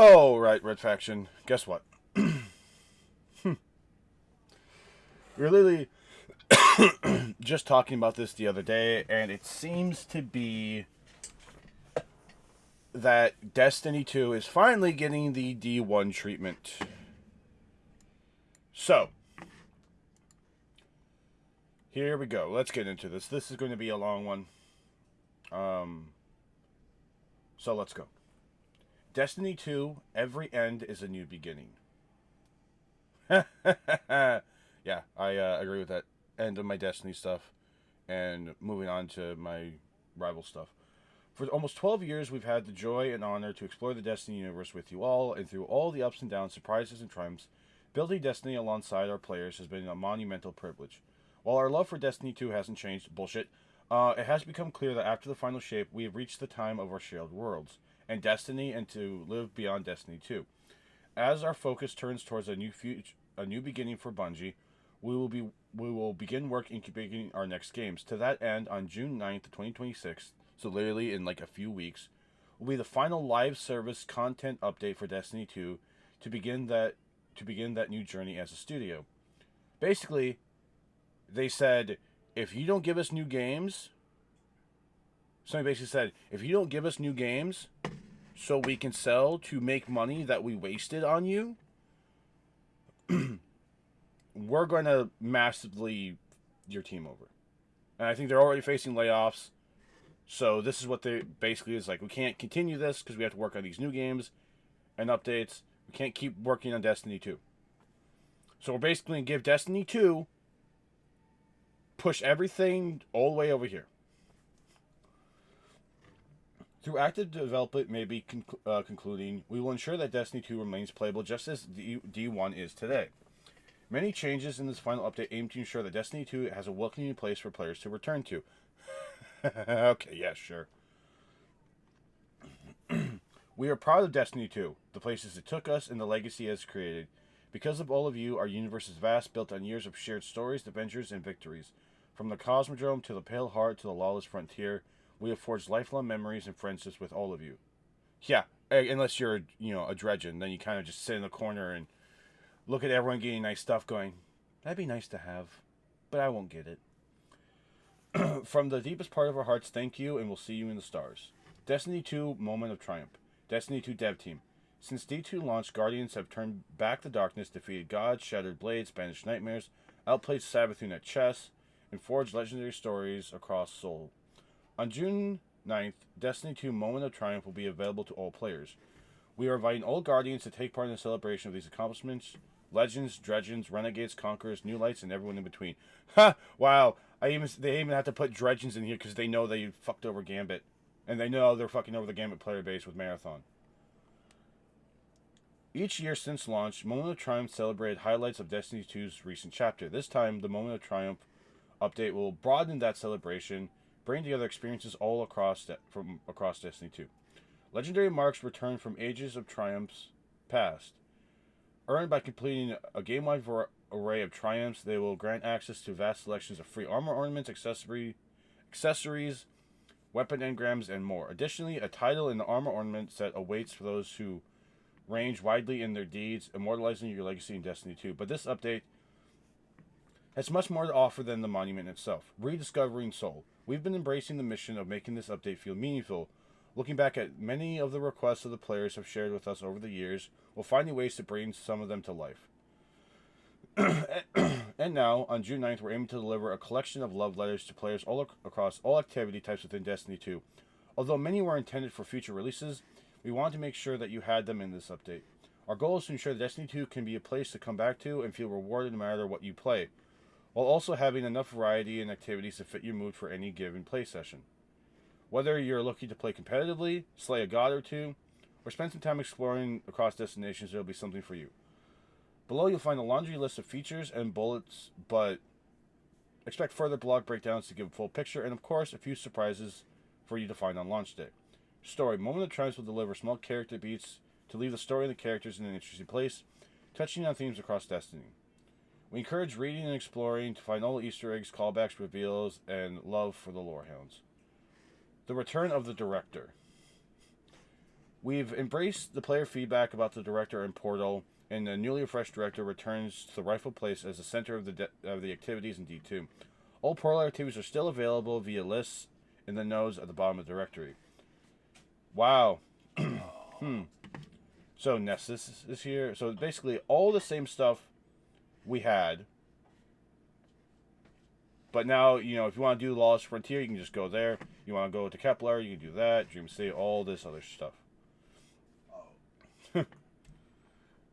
Oh, right, Red Faction. Guess what? We were literally just talking about this the other day, and it seems to be that Destiny 2 is finally getting the D1 treatment. So, here we go. Let's get into this. This is going to be a long one. So let's go. Destiny 2, every end is a new beginning. Yeah, I agree with that. End of my Destiny stuff, and moving on to my rival stuff. For almost 12 years, we've had the joy and honor to explore the Destiny universe with you all, and through all the ups and downs, surprises, and triumphs, building Destiny alongside our players has been a monumental privilege. While our love for Destiny 2 hasn't changed, bullshit, it has become clear that after the final shape, we have reached the time of our shared worlds, and Destiny, and to live beyond Destiny 2. As our focus turns towards a new beginning for Bungie, we will begin work incubating our next games. To that end, on June 9th, 2026, so literally in like a few weeks, will be the final live service content update for Destiny 2 to begin that new journey as a studio. Basically, they said if you don't give us new games, somebody basically said if you don't give us new games so we can sell to make money that we wasted on you, we're going to massively your team over. And I think they're already facing layoffs. So this is what they basically is like. We can't continue this because we have to work on these new games and updates. We can't keep working on Destiny 2. So we're basically going to give Destiny 2, push everything all the way over here. Through active development maybe concluding, we will ensure that Destiny 2 remains playable just as D1 is today. Many changes in this final update aim to ensure that Destiny 2 has a welcoming place for players to return to. Okay, yeah, sure. We are proud of Destiny 2, the places it took us, and the legacy it has created. Because of all of you, our universe is vast, built on years of shared stories, adventures, and victories. From the Cosmodrome to the Pale Heart to the Lawless Frontier, we have forged lifelong memories and friendships with all of you. Yeah, unless you're, a dredgen, then you kind of just sit in the corner and look at everyone getting nice stuff going, that'd be nice to have, but I won't get it. From the deepest part of our hearts, thank you, and we'll see you in the stars. Destiny 2 Moment of Triumph. Destiny 2 Dev Team. Since D2 launch, Guardians have turned back the darkness, defeated gods, shattered blades, banished nightmares, outplayed Savathûn at chess, and forged legendary stories across Sol. On June 9th, Destiny 2 Moment of Triumph will be available to all players. We are inviting all Guardians to take part in the celebration of these accomplishments. Legends, Dredgens, Renegades, Conquerors, New Lights, and everyone in between. Ha! Wow. They even have to put Dredgens in here because they know they fucked over Gambit. And they know they're fucking over the Gambit player base with Marathon. Each year since launch, Moment of Triumph celebrated highlights of Destiny 2's recent chapter. This time, the Moment of Triumph update will broaden that celebration, bring together experiences all across Destiny 2. Legendary marks return from ages of triumphs past. Earned by completing a game-wide array of triumphs, they will grant access to vast selections of free armor ornaments, accessories, weapon engrams, and more. Additionally, a title in the armor ornament set awaits for those who range widely in their deeds, immortalizing your legacy in Destiny 2. But this update has much more to offer than the monument itself. Rediscovering Sol. We've been embracing the mission of making this update feel meaningful. Looking back at many of the requests of the players have shared with us over the years, we're finding ways to bring some of them to life. And now, on June 9th, we're aiming to deliver a collection of love letters to players all across all activity types within Destiny 2. Although many were intended for future releases, we wanted to make sure that you had them in this update. Our goal is to ensure that Destiny 2 can be a place to come back to and feel rewarded no matter what you play, while also having enough variety and activities to fit your mood for any given play session. Whether you're looking to play competitively, slay a god or two, or spend some time exploring across destinations, there'll be something for you. Below you'll find a laundry list of features and bullets, but expect further blog breakdowns to give a full picture, and of course a few surprises for you to find on launch day. Story. Moment of Triumph will deliver small character beats to leave the story and the characters in an interesting place, touching on themes across Destiny. We encourage reading and exploring to find all the Easter eggs, callbacks, reveals, and love for the Lorehounds. The Return of the Director. We've embraced the player feedback about the director and Portal, and the newly refreshed director returns to the rightful place as the center of the activities in D2. All Portal activities are still available via lists in the nodes at the bottom of the directory. Wow. So Nessus is here. So basically all the same stuff we had. But now, if you want to do Lawless Frontier, you can just go there. You want to go to Kepler, you can do that. Dream City, all this other stuff.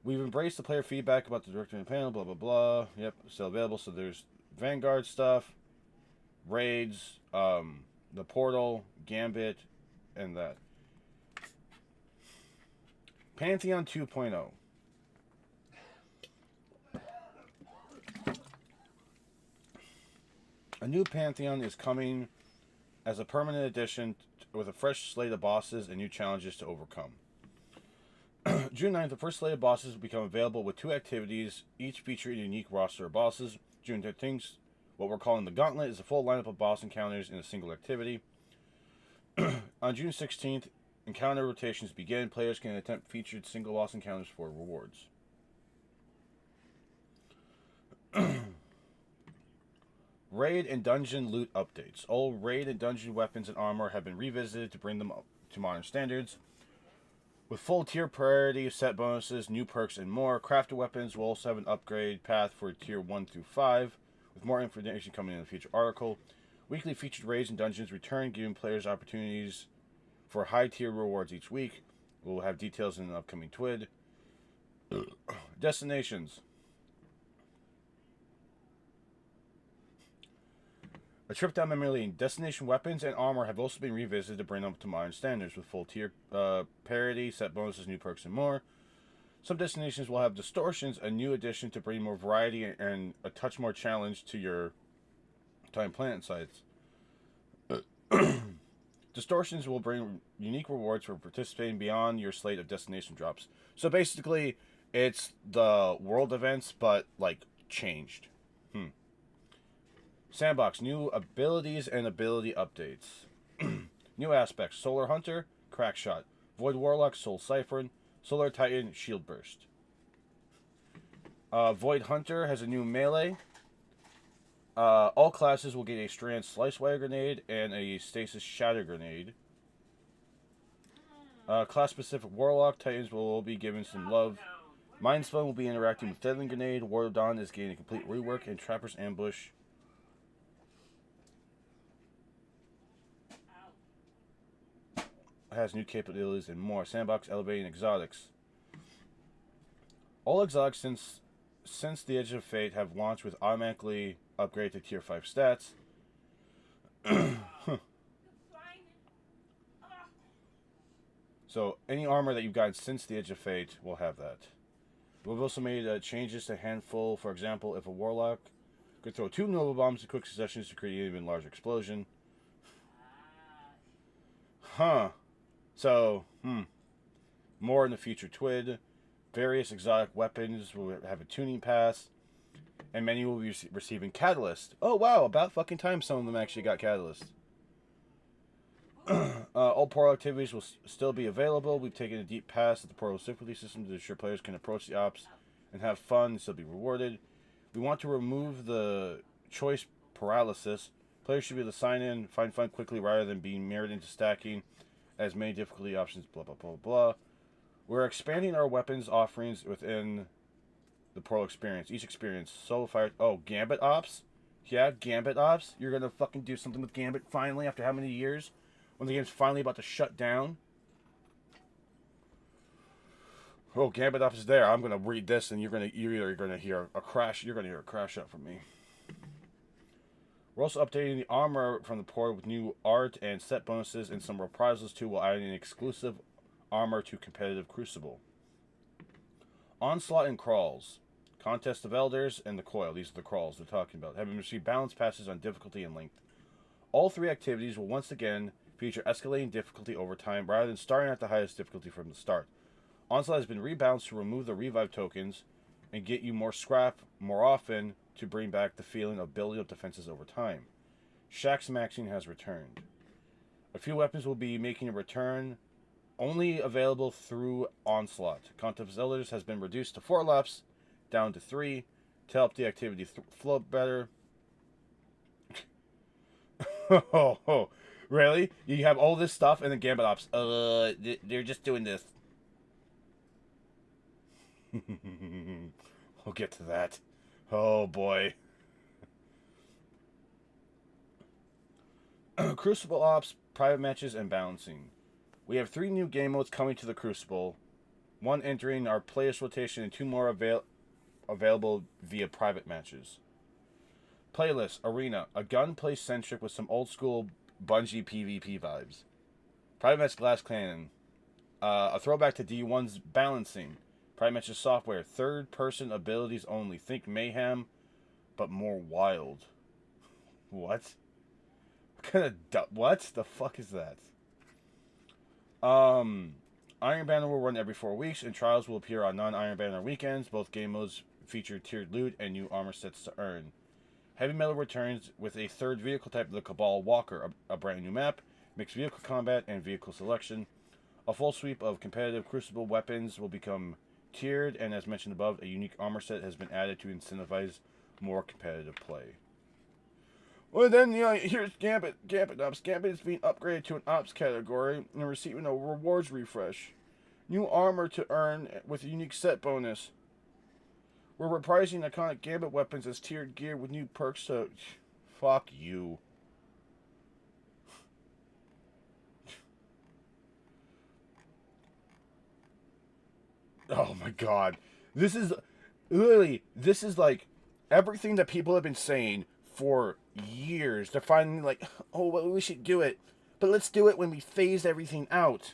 We've embraced the player feedback about the director and panel, blah, blah, blah. Yep, still available. So there's Vanguard stuff, Raids, the Portal, Gambit, and that. Pantheon 2.0. A new Pantheon is coming as a permanent addition with a fresh slate of bosses and new challenges to overcome. June 9th, the first slate of bosses will become available with 2 activities, each featuring a unique roster of bosses. June 13th, what we're calling the Gauntlet, is a full lineup of boss encounters in a single activity. On June 16th, encounter rotations begin. Players can attempt featured single boss encounters for rewards. Raid and dungeon loot updates. All raid and dungeon weapons and armor have been revisited to bring them up to modern standards. With full tier priority, set bonuses, new perks, and more, crafted weapons will also have an upgrade path for tier 1 through 5, with more information coming in the future article. Weekly featured raids and dungeons return, giving players opportunities for high tier rewards each week. We'll have details in the upcoming TWID. Destinations. A trip down memory lane. Destination weapons and armor have also been revisited to bring them up to modern standards with full tier parity, set bonuses, new perks, and more. Some destinations will have distortions, a new addition to bring more variety and a touch more challenge to your time planet sites. Distortions will bring unique rewards for participating beyond your slate of destination drops. So basically, it's the world events, but changed. Sandbox, new abilities and ability updates. New aspects: Solar Hunter, Crackshot, Void Warlock, Soul Siphon, Solar Titan, Shield Burst. Void Hunter has a new melee. All classes will get a Strand Slice Wire Grenade and a Stasis Shatter Grenade. Class-specific Warlock Titans will be given some love. Mind Spell will be interacting with Deadly Grenade. Ward of Dawn is getting a complete rework, and Trapper's Ambush has new capabilities and more. Sandbox elevating exotics. All exotics since the Edge of Fate have launched with automatically upgrade to tier 5 stats. So any armor that you've gotten since the Edge of Fate will have that. We've also made changes to handful. For example, if a warlock could throw 2 Nova Bombs in quick successions to create an even larger explosion. So, more in the future TWID. Various exotic weapons will have a tuning pass. And many will be receiving Catalyst. Oh, wow. About fucking time some of them actually got Catalyst. All Portal activities will still be available. We've taken a deep pass at the Portal difficulty system to ensure players can approach the ops and have fun and still be rewarded. We want to remove the choice paralysis. Players should be able to sign in, find fun quickly rather than being mirrored into stacking as many difficulty options, blah, blah, blah, blah. We're expanding our weapons offerings within the Portal experience. Each experience. Solo Fire. Oh, Gambit Ops? Yeah, Gambit Ops? You're going to fucking do something with Gambit finally after how many years? When the game's finally about to shut down? Oh, Gambit Ops is there. I'm going to read this and you're either going to hear a crash. You're going to hear a crash out from me. We're also updating the armor from the Portal with new art and set bonuses and some reprisals too, while adding an exclusive armor to competitive Crucible. Onslaught and Crawls. Contest of Elders and the Coil. These are the crawls they're talking about. Having received balance passes on difficulty and length. All 3 activities will once again feature escalating difficulty over time rather than starting at the highest difficulty from the start. Onslaught has been rebalanced to remove the revive tokens and get you more scrap more often to bring back the feeling of building up defenses over time. Shax Maxing has returned. A few weapons will be making a return. Only available through Onslaught. Content facilities has been reduced to 4 laps, down to 3, to help the activity flow better. Oh, really? You have all this stuff and the Gambit Ops. They're just doing this. We'll get to that. Oh boy. Crucible Ops, private matches, and balancing. We have 3 new game modes coming to the Crucible. 1 entering our players rotation and 2 more available via private matches. Playlist, Arena, a gunplay centric with some old school Bungie PvP vibes. Private match, Glass Cannon, a throwback to D1's balancing. Private matches software, third person abilities only. Think Mayhem, but more wild. What? What the fuck is that? Iron Banner will run every 4 weeks, and Trials will appear on non-Iron Banner weekends. Both game modes feature tiered loot and new armor sets to earn. Heavy Metal returns with a third vehicle type, the Cabal Walker, a brand new map, mixed vehicle combat, and vehicle selection. A full sweep of competitive Crucible weapons will become tiered, and as mentioned above, a unique armor set has been added to incentivize more competitive play. Well, then, here's Gambit Ops. Gambit is being upgraded to an Ops category and receiving a rewards refresh. New armor to earn with a unique set bonus. We're reprising iconic Gambit weapons as tiered gear with new perks to... Fuck you. Oh my god. This is... Literally, this is like everything that people have been saying for years. They're finally like, oh, well, we should do it. But let's do it when we phase everything out.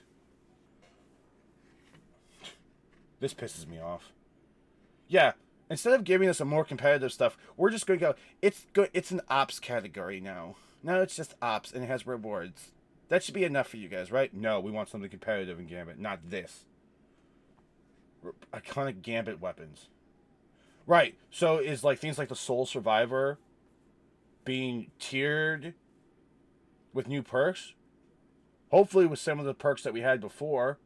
This pisses me off. Yeah. Instead of giving us a more competitive stuff, we're just going to go, it's an ops category now. Now it's just ops, and it has rewards. That should be enough for you guys, right? No, we want something competitive in Gambit, not this. Iconic Gambit weapons. Right, so is like things like the Soul Survivor being tiered with new perks? Hopefully with some of the perks that we had before.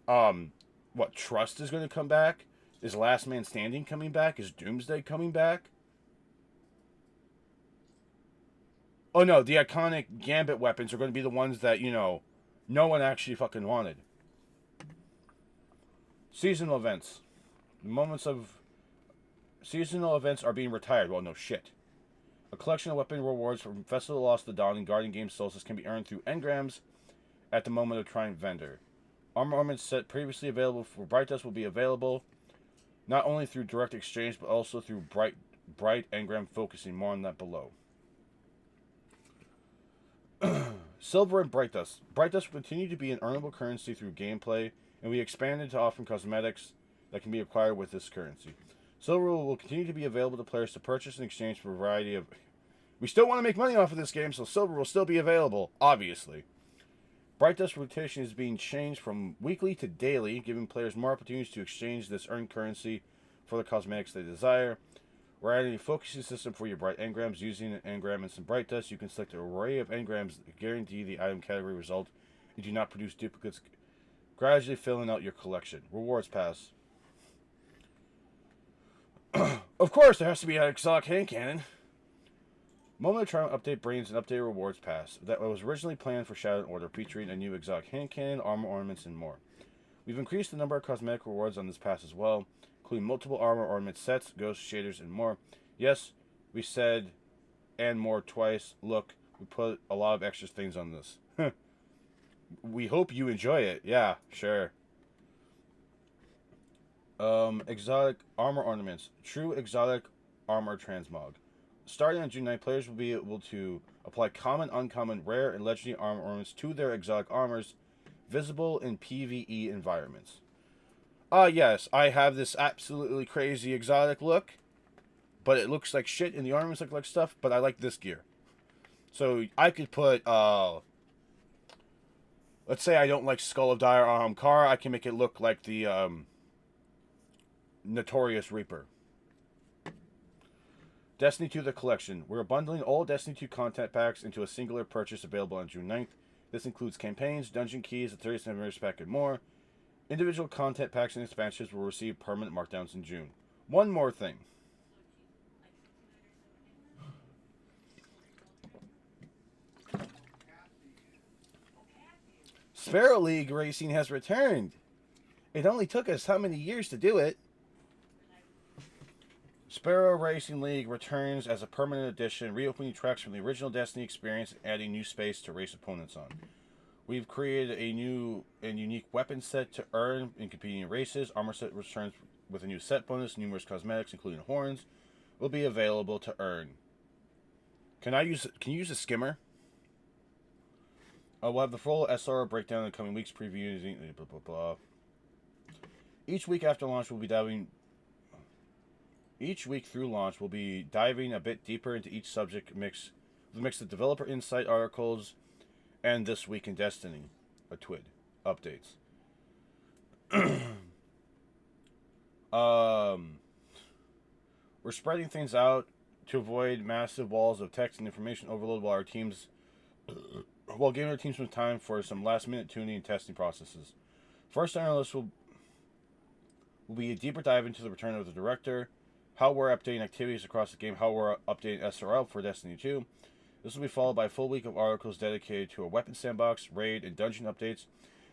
What, Trust is going to come back? Is Last Man Standing coming back? Is Doomsday coming back? Oh no, the iconic Gambit weapons are going to be the ones that, no one actually fucking wanted. Seasonal events. Seasonal events are being retired. Well, no shit. A collection of weapon rewards from Festival of the Lost, the Dawn, and Guardian Games Solstice can be earned through engrams at the moment of trying vendor. Armor ornaments set previously available for Bright Dust will be available not only through direct exchange, but also through Bright engram, focusing more on that below. Silver and Bright Dust. Bright Dust will continue to be an earnable currency through gameplay, and we expanded to offering cosmetics that can be acquired with this currency. Silver will continue to be available to players to purchase and exchange for a variety of... We still want to make money off of this game, so silver will still be available, obviously. Bright Dust rotation is being changed from weekly to daily, giving players more opportunities to exchange this earned currency for the cosmetics they desire. We're adding a focusing system for your Bright engrams. Using an engram and some Bright Dust, you can select an array of engrams that guarantee the item category result and do not produce duplicates, gradually filling out your collection. Rewards Pass. Of course, there has to be an exotic hand cannon. Moment of Triumph update brings an updated rewards pass that was originally planned for Shadow Order, featuring a new exotic hand cannon, armor ornaments, and more. We've increased the number of cosmetic rewards on this pass as well, including multiple armor ornament sets, ghost shaders, and more. Yes, we said and more twice. Look, we put a lot of extra things on this. We hope you enjoy it. Yeah, sure. Exotic armor ornaments. True exotic armor transmog. Starting on June 9th, players will be able to apply common, uncommon, rare, and legendary armor ornaments to their exotic armors, visible in PvE environments. Yes, I have this absolutely crazy exotic look, but it looks like shit, and the ornaments look like stuff, but I like this gear. So I could put, let's say I don't like Skull of Dire Ahamkara, I can make it look like the, Notorious Reaper. Destiny 2 The Collection. We're bundling all Destiny 2 content packs into a singular purchase available on June 9th. This includes campaigns, dungeon keys, a 37 members pack, and more. Individual content packs and expansions will receive permanent markdowns in June. One more thing. Sparrow League Racing has returned. It only took us how many years to do it? Sparrow Racing League returns as a permanent addition, reopening tracks from the original Destiny experience and adding new space to race opponents on. We've created a new and unique weapon set to earn in competing races. Armor set returns with a new set bonus. Numerous cosmetics, including horns, will be available to earn. Can you use a skimmer? We'll have the full SR breakdown in the coming weeks, previewing blah blah blah. Each week after launch, we'll be diving. Each week through launch, we'll be diving a bit deeper into each subject mix, with a mix of developer insight articles, and This Week in Destiny, a TWID updates. We're spreading things out to avoid massive walls of text and information overload while giving our teams some time for some last-minute tuning and testing processes. First on our list will be a deeper dive into the return of the director, how we're updating activities across the game, how we're updating SRL for Destiny 2. This will be followed by a full week of articles dedicated to a weapon sandbox, raid, and dungeon updates,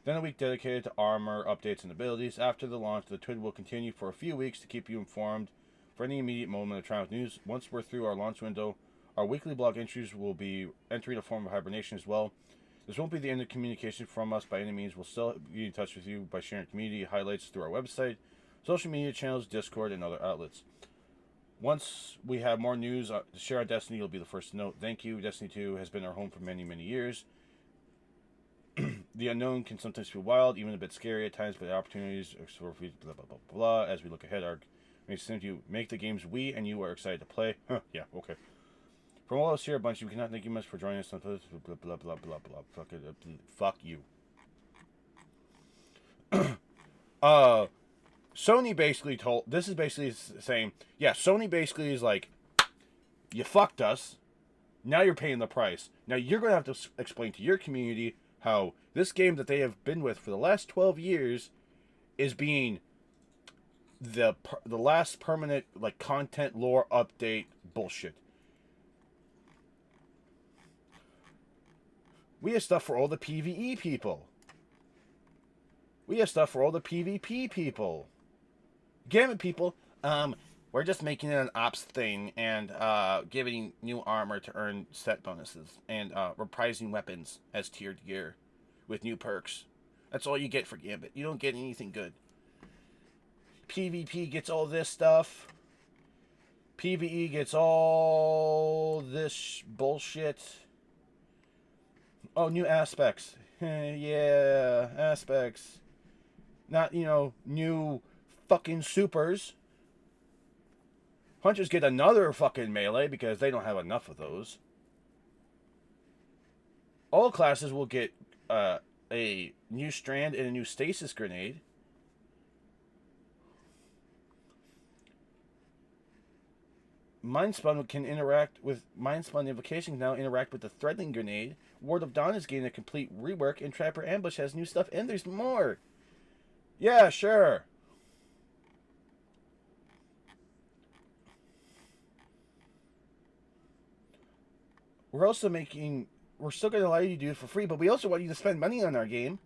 then a week dedicated to armor updates and abilities. After the launch, the TWID will continue for a few weeks to keep you informed for any immediate moment of Triumph news. Once we're through our launch window, our weekly blog entries will be entering a form of hibernation as well. This won't be the end of communication from us by any means. We'll still be in touch with you by sharing community highlights through our website, social media channels, Discord, and other outlets. Once we have more news to share on Destiny, you'll be the first to know. Thank you. Destiny 2 has been our home for many, many years. The unknown can sometimes feel wild, even a bit scary at times, but the opportunities are sort of blah, blah, blah, blah. As we look ahead, our makes sense to make the games we and you are excited to play. Yeah, okay. From all of us here, a bunch, we cannot thank you much for joining us. Blah, blah, blah, blah, blah, blah. Fuck you. Sony basically this is basically saying, yeah, Sony basically is like, you fucked us, now you're paying the price. Now you're going to have to explain to your community how this game that they have been with for the last 12 years is being the last permanent, like, content lore update bullshit. We have stuff for all the PvE people. We have stuff for all the PvP people. Gamut people, we're just making it an ops thing and giving new armor to earn set bonuses and reprising weapons as tiered gear with new perks. That's all you get for Gambit. You don't get anything good. PvP gets all this stuff. PvE gets all this bullshit. Oh, new aspects. Yeah, aspects. Not, new fucking supers. Hunters get another fucking melee because they don't have enough of those. All classes will get a new strand and a new stasis grenade. Mindspun can interact with Mindspun invocations now interact with the Threadling grenade. Ward of Dawn is getting a complete rework, and Trapper Ambush has new stuff, and there's more. Yeah, sure. We're still going to allow you to do it for free, but we also want you to spend money on our game.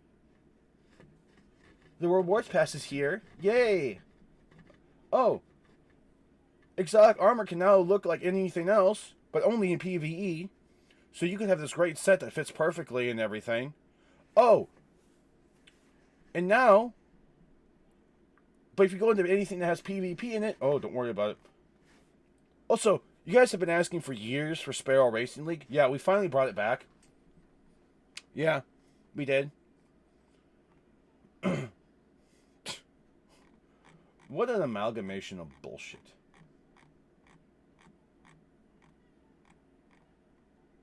The rewards pass is here. Yay! Oh. Exotic armor can now look like anything else, but only in PvE. So you can have this great set that fits perfectly and everything. Oh. And now, but if you go into anything that has PvP in it, oh, don't worry about it. Also, you guys have been asking for years for Sparrow Racing League. Yeah, we finally brought it back. Yeah, we did. What an amalgamation of bullshit.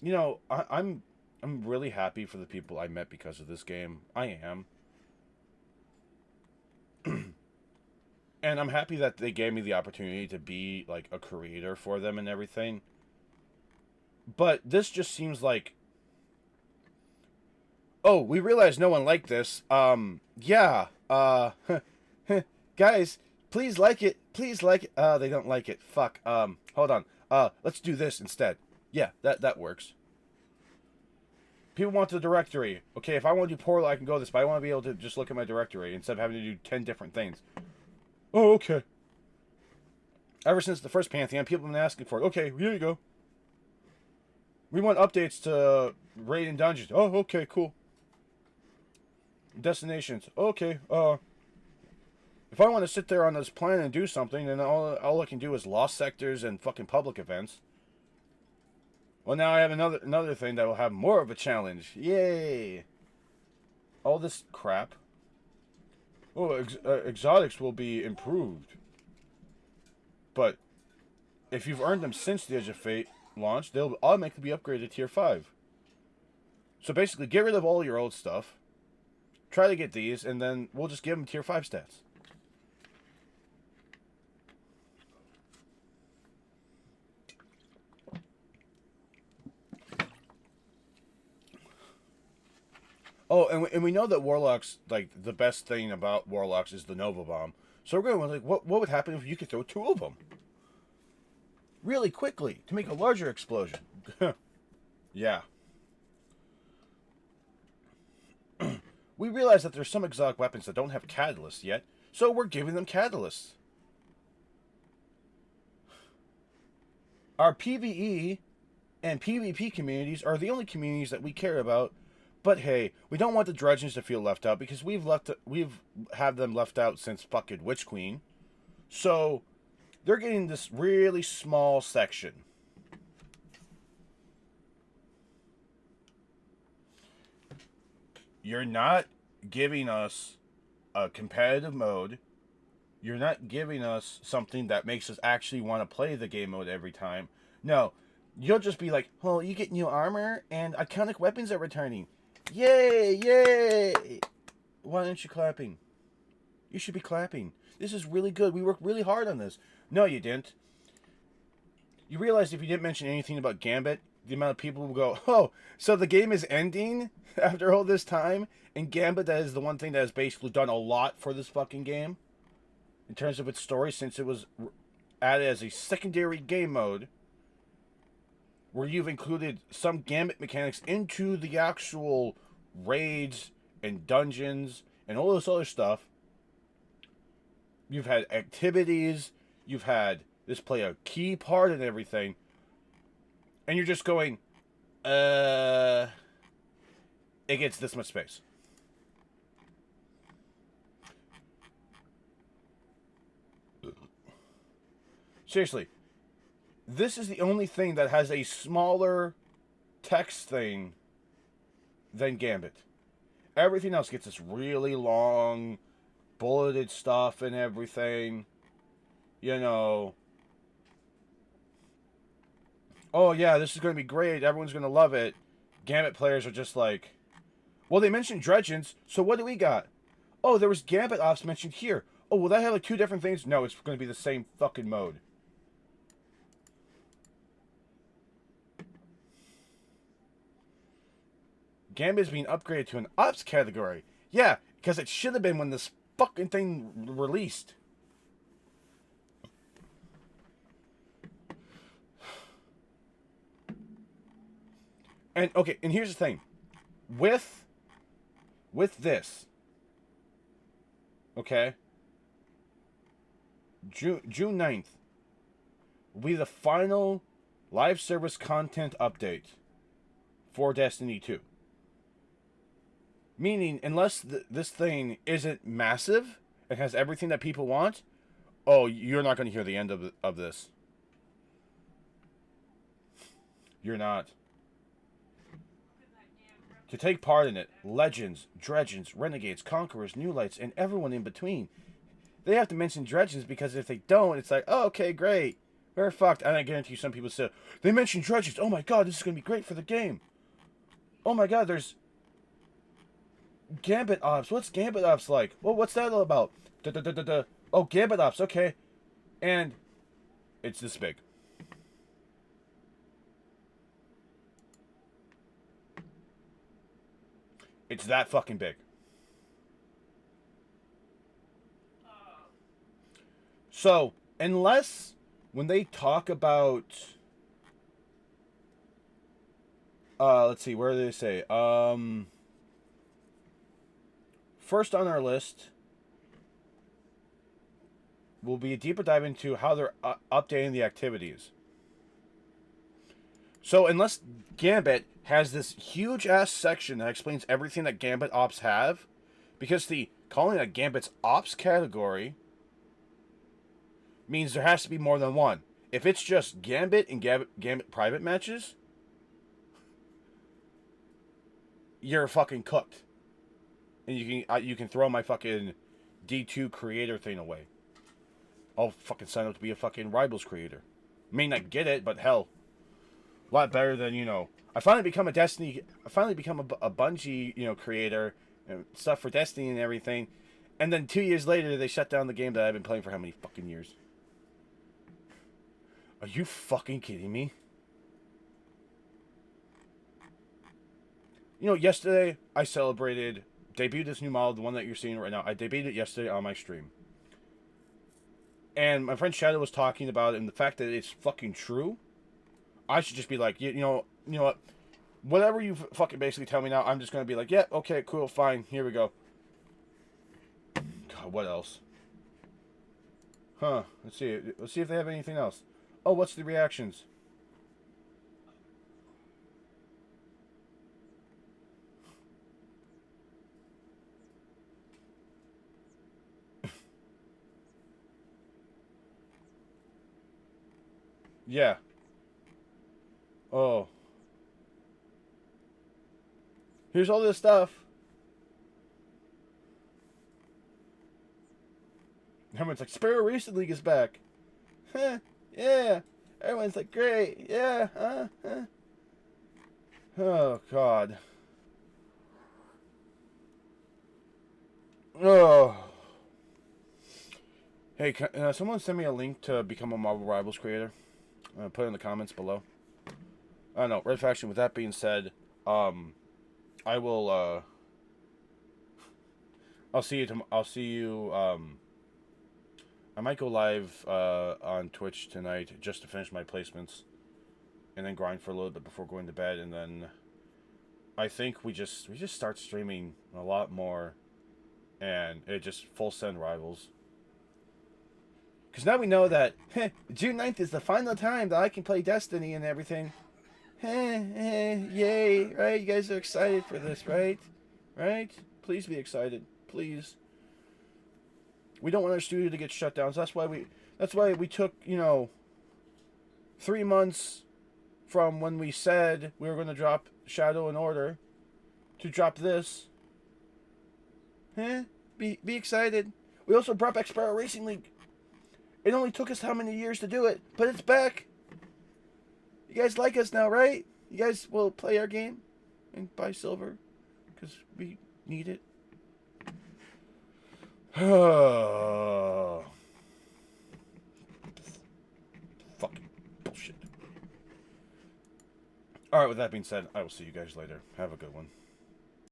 I'm really happy for the people I met because of this game. I am. And I'm happy that they gave me the opportunity to be, like, a creator for them and everything. But this just seems like Oh, we realize no one liked this. Yeah. Guys, please like it. Please like it. They don't like it. Fuck. Hold on. Let's do this instead. Yeah, that works. People want the directory. Okay, if I want to do Portal, I can go this, but I want to be able to just look at my directory instead of having to do 10 different things. Oh, okay. Ever since the first Pantheon, people have been asking for it. Okay, here you go. We want updates to raid and dungeons. Oh, okay, cool. Destinations. Okay, if I want to sit there on this planet and do something, then all I can do is lost sectors and fucking public events. Well, now I have another thing that will have more of a challenge. Yay! All this crap. Oh, exotics will be improved. But if you've earned them since the Edge of Fate launch, they'll automatically be upgraded to Tier 5. So basically, get rid of all your old stuff. Try to get these, and then we'll just give them Tier 5 stats. Oh, and we know that Warlocks, like, the best thing about Warlocks is the Nova Bomb. So we're going to, like, what would happen if you could throw 2 of them? Really quickly, to make a larger explosion. Yeah. We realize that there's some exotic weapons that don't have catalysts yet, so we're giving them catalysts. Our PvE and PvP communities are the only communities that we care about. But hey, we don't want the Dredgens to feel left out because we've had them left out since fucking Witch Queen. So they're getting this really small section. You're not giving us a competitive mode. You're not giving us something that makes us actually want to play the game mode every time. No, you'll just be like, oh, you get new armor and iconic weapons are returning. Yay, yay! Why aren't you clapping? You should be clapping. This is really good. We worked really hard on this. No, you didn't. You realize if you didn't mention anything about Gambit, the amount of people will go, oh, so the game is ending after all this time? And Gambit, that is the one thing that has basically done a lot for this fucking game in terms of its story, since it was added as a secondary game mode where you've included some Gambit mechanics into the actual raids and dungeons and all this other stuff. You've had activities, you've had this play a key part in everything, and you're just going, it gets this much space. Seriously, this is the only thing that has a smaller text thing than Gambit. Everything else gets this really long, bulleted stuff and everything. You know, oh yeah, this is going to be great. Everyone's going to love it. Gambit players are just like, well, they mentioned Dredgens, so what do we got? Oh, there was Gambit Ops mentioned here. Oh, will that have like 2 different things? No, it's going to be the same fucking mode. Gambit is being upgraded to an Ops category. Yeah, because it should have been when this fucking thing released. And okay, and here's the thing. With this, okay, June 9th will be the final live service content update for Destiny 2. Meaning, unless this thing isn't massive and has everything that people want, oh, you're not going to hear the end of this. You're not. To take part in it, legends, dredgens, renegades, conquerors, new lights, and everyone in between. They have to mention dredgens because if they don't, it's like, oh, okay, great. We're fucked. And I guarantee you some people say, they mentioned dredgens. Oh my god, this is going to be great for the game. Oh my god, there's Gambit Ops. What's Gambit Ops like? Well, what's that all about? Oh, Gambit Ops. Okay. And it's this big. It's that fucking big. So, unless when they talk about let's see, where do they say? First on our list will be a deeper dive into how they're updating the activities. So, unless Gambit has this huge ass section that explains everything that Gambit ops have, because the calling it Gambit's ops category means there has to be more than one. If it's just Gambit and Gambit private matches, you're fucking cooked. And you can throw my fucking D2 creator thing away. I'll fucking sign up to be a fucking Rivals creator. May not get it, but hell, a lot better than, you know. I finally become a Bungie, you know, creator and stuff for Destiny and everything. And then 2 years later, they shut down the game that I've been playing for how many fucking years? Are you fucking kidding me? You know, yesterday I debuted this new model, the one that you're seeing right now. I debuted it yesterday on my stream. And my friend Shadow was talking about it, and the fact that it's fucking true, I should just be like, you know what? Whatever you fucking basically tell me now, I'm just going to be like, yeah, okay, cool, fine, here we go. God, what else? Huh, let's see if they have anything else. Oh, what's the reactions? Yeah. Oh. Here's all this stuff. Everyone's like, Sparrow Racing League is back. Huh, yeah. Everyone's like, great, yeah, huh. Oh, God. Oh. Hey, can someone send me a link to become a Marvel Rivals creator? Put it in the comments below. I don't know. Red Faction, with that being said, I will, I'll see you, I might go live, on Twitch tonight just to finish my placements. And then grind for a little bit before going to bed, and then I think we just start streaming a lot more, and it just full send Rivals. Because now we know that June 9th is the final time that I can play Destiny and everything. Yay, right? You guys are excited for this, right? Right? Please be excited. Please. We don't want our studio to get shut down, so that's why we took, you know, 3 months from when we said we were going to drop Shadow and Order to drop this. Be excited. We also brought back Sparrow Racing League. It only took us how many years to do it, but it's back. You guys like us now, right? You guys will play our game and buy silver because we need it. Fucking bullshit. Alright, with that being said, I will see you guys later. Have a good one.